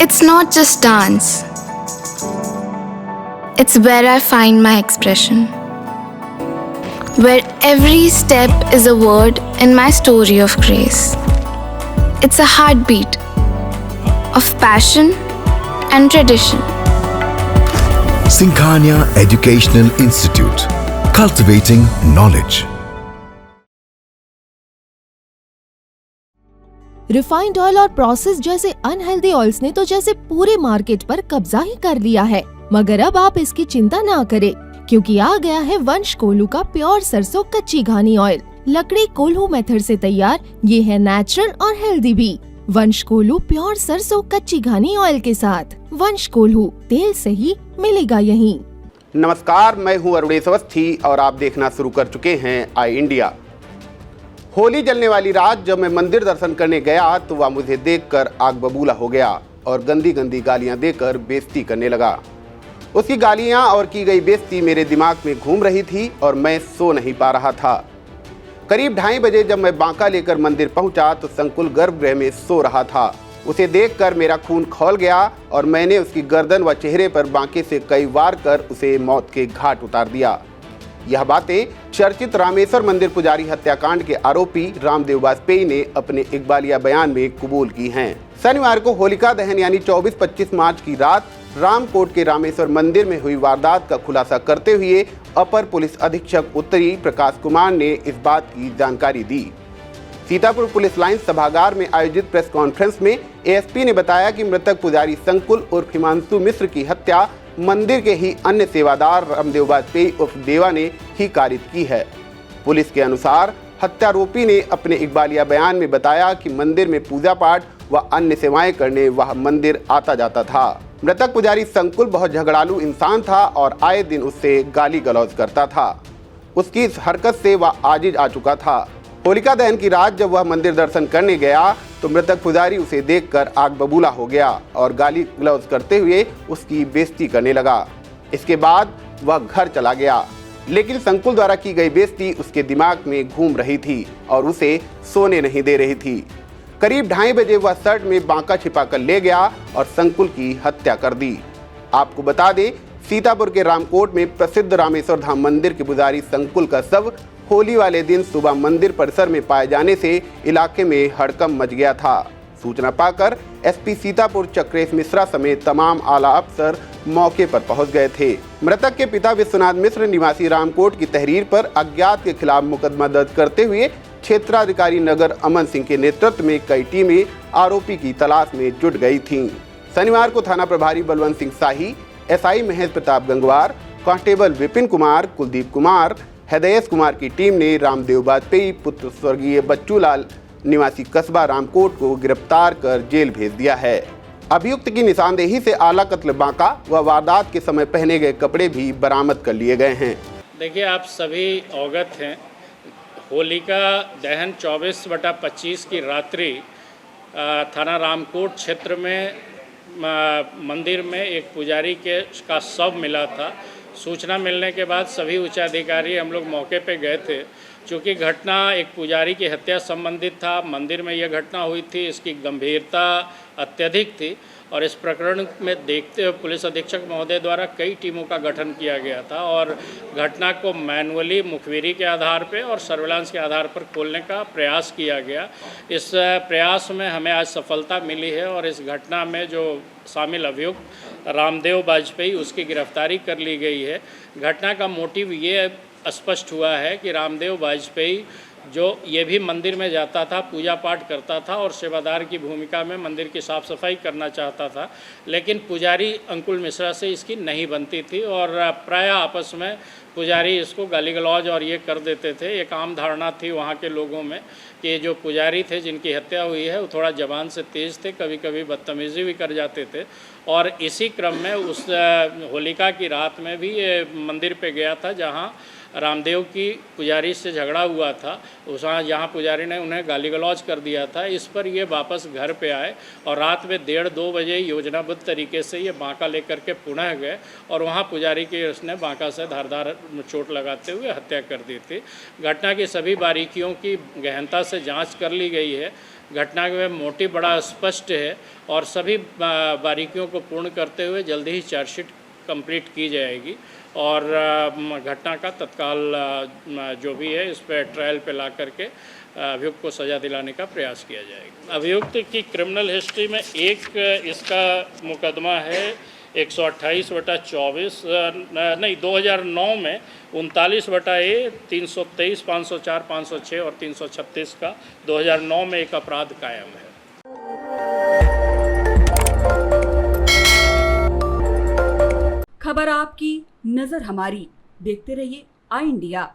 It's not just dance, it's where I find my expression. Where every step is a word in my story of grace. It's a heartbeat of passion and tradition. Singhania Educational Institute, cultivating knowledge. Refined oil और process जैसे unhealthy oils ने तो जैसे पूरे market पर कब्जा ही कर लिया है, मगर अब आप इसकी चिंता ना करें, क्योंकि आ गया है वंश कोल्हू का प्योर सरसों कच्ची घानी ऑयल। लकड़ी कोल्हू मेथड से तैयार, ये है नेचुरल और हेल्दी भी। वंश कोल्हू प्योर सरसों कच्ची घानी ऑयल के साथ। वंश कोल्हू, तेल सही मिलेगा यहीं। नमस्कार, मैं हूं अरुणेश अवस्थी और आप देखना शुरू कर चुके हैं आई इंडिया। होली जलने वाली रात जब मैं मंदिर दर्शन करने गया तो वह मुझे देखकर आग बबूला हो गया और गंदी गंदी गालियां देकर बेइज्जती करने लगा। उसकी गालियां और की गई बेइज्जती मेरे दिमाग में घूम रही थी और मैं सो नहीं पा रहा था। करीब 2:30 बजे जब मैं बांका लेकर मंदिर पहुंचा तो संकुल गर्भगृह में सो रहा था। उसे देखकर मेरा खून खौल गया और मैंने उसकी गर्दन व चेहरे पर बांके से कई वार कर उसे मौत के घाट उतार दिया। यह बातें चर्चित रामेश्वर मंदिर पुजारी हत्याकांड के आरोपी रामदेव वाजपेयी ने अपने इकबालिया बयान में कबूल की हैं। शनिवार को होलिका दहन यानी 24-25 मार्च की रात रामकोट के रामेश्वर मंदिर में हुई वारदात का खुलासा करते हुए अपर पुलिस अधीक्षक उत्तरी प्रकाश कुमार ने इस बात की जानकारी दी। सीतापुर पुलिस लाइन सभागार में आयोजित प्रेस कॉन्फ्रेंस में एएसपी ने बताया कि मृतक पुजारी संकुल उर्फ हिमांशु मिश्र की हत्या मंदिर के ही अन्य सेवादार रामदेव वाजपेयी उर्फ देवा ने ही कारित की है। पुलिस के अनुसार हत्यारोपी ने अपने इकबालिया बयान में बताया कि मंदिर में पूजा पाठ व अन्य सेवाएं करने वह मंदिर आता जाता था। मृतक पुजारी संकुल बहुत झगड़ालू इंसान था और आए दिन उससे गाली गलौज करता था। उसकी इस हरकत से वह आजिज आ चुका था। होलिका दहन की रात जब वह मंदिर दर्शन करने गया तो मृतक पुजारी उसे देखकर आग बबूला हो गया और गाली गलौज करते हुए उसकी बेइज्जती करने लगा। इसके बाद वह घर चला गया, लेकिन संकुल द्वारा की गई बेइज्जती उसके दिमाग में घूम रही थी और उसे सोने नहीं दे रही थी। करीब 2:30 बजे वह शर्ट में बांका छिपाकर ले गया और संकुल की हत्या कर दी। आपको बता दें, सीतापुर के रामकोट में प्रसिद्ध रामेश्वर धाम मंदिर के पुजारी संकुल का शव होली वाले दिन सुबह मंदिर परिसर में पाए जाने से इलाके में हड़कंप मच गया था। सूचना पाकर एसपी सीतापुर चक्रेश मिश्रा समेत तमाम आला अफसर मौके पर पहुंच गए थे। मृतक के पिता विश्वनाथ मिश्र निवासी रामकोट की तहरीर पर अज्ञात के खिलाफ मुकदमा दर्ज करते हुए क्षेत्राधिकारी नगर अमन सिंह के नेतृत्व में कई टीमें आरोपी की तलाश में जुट गई थीं। शनिवार को थाना प्रभारी बलवंत सिंह शाही, एसआई महेश प्रताप गंगवार, कांस्टेबल विपिन कुमार, कुलदीप कुमार, हृदयेश कुमार की टीम ने रामदेव वाजपेयी पुत्र स्वर्गीय बच्चू लाल निवासी कस्बा रामकोट को गिरफ्तार कर जेल भेज दिया है। अभियुक्त की निशानदेही से आला कत्ल बांका व वारदात के समय पहने गए कपड़े भी बरामद कर लिए गए हैं। देखिए, आप सभी अवगत हैं, होलिका दहन 24/25 की रात्रि थाना रामकोट क्षेत्र में मंदिर में एक पुजारी का शव मिला था। सूचना मिलने के बाद सभी उच्चाधिकारी हम लोग मौके पे गए थे। चूँकि घटना एक पुजारी की हत्या संबंधित था, मंदिर में यह घटना हुई थी, इसकी गंभीरता अत्यधिक थी और इस प्रकरण में देखते हुए पुलिस अधीक्षक महोदय द्वारा कई टीमों का गठन किया गया था और घटना को मैनुअली मुखबिरी के आधार पर और सर्विलांस के आधार पर खोलने का प्रयास किया गया। इस प्रयास में हमें आज सफलता मिली है और इस घटना में जो शामिल अभियुक्त रामदेव वाजपेयी, उसकी गिरफ्तारी कर ली गई है। घटना का मोटिव ये स्पष्ट हुआ है कि रामदेव वाजपेयी जो ये भी मंदिर में जाता था, पूजा पाठ करता था और सेवादार की भूमिका में मंदिर की साफ़ सफाई करना चाहता था, लेकिन पुजारी अंकुल मिश्रा से इसकी नहीं बनती थी और प्रायः आपस में पुजारी इसको गाली गलौज और ये कर देते थे। एक आम धारणा थी वहाँ के लोगों में कि जो पुजारी थे जिनकी हत्या हुई है वो थोड़ा ज़बान से तेज़ थे, कभी कभी बदतमीज़ी भी कर जाते थे और इसी क्रम में उस होलिका की रात में भी ये मंदिर पे गया था जहाँ रामदेव की पुजारी से झगड़ा हुआ था, उस जहाँ पुजारी ने उन्हें गाली गलौज कर दिया था। इस पर ये वापस घर पे आए और रात में 1:30-2 बजे योजनाबद्ध तरीके से ये बांका लेकर के पुनः गए और वहाँ पुजारी की उसने बांका से धारदार चोट लगाते हुए हत्या कर दी थी। घटना की सभी बारीकियों की गहनता से जांच कर ली गई है। घटना में मोटिव बड़ा स्पष्ट है और सभी बारीकियों को पूर्ण करते हुए जल्दी ही चार्जशीट कंप्लीट की जाएगी और घटना का तत्काल जो भी है इस पर ट्रायल पे ला करके अभियुक्त को सज़ा दिलाने का प्रयास किया जाएगा। अभियुक्त की क्रिमिनल हिस्ट्री में एक इसका मुकदमा है 128/24 नहीं 2009 में 39/A 323, 504, 506 और 336 का 2009 में एक अपराध कायम है। खबर आपकी, नजर हमारी। देखते रहिए आई इंडिया।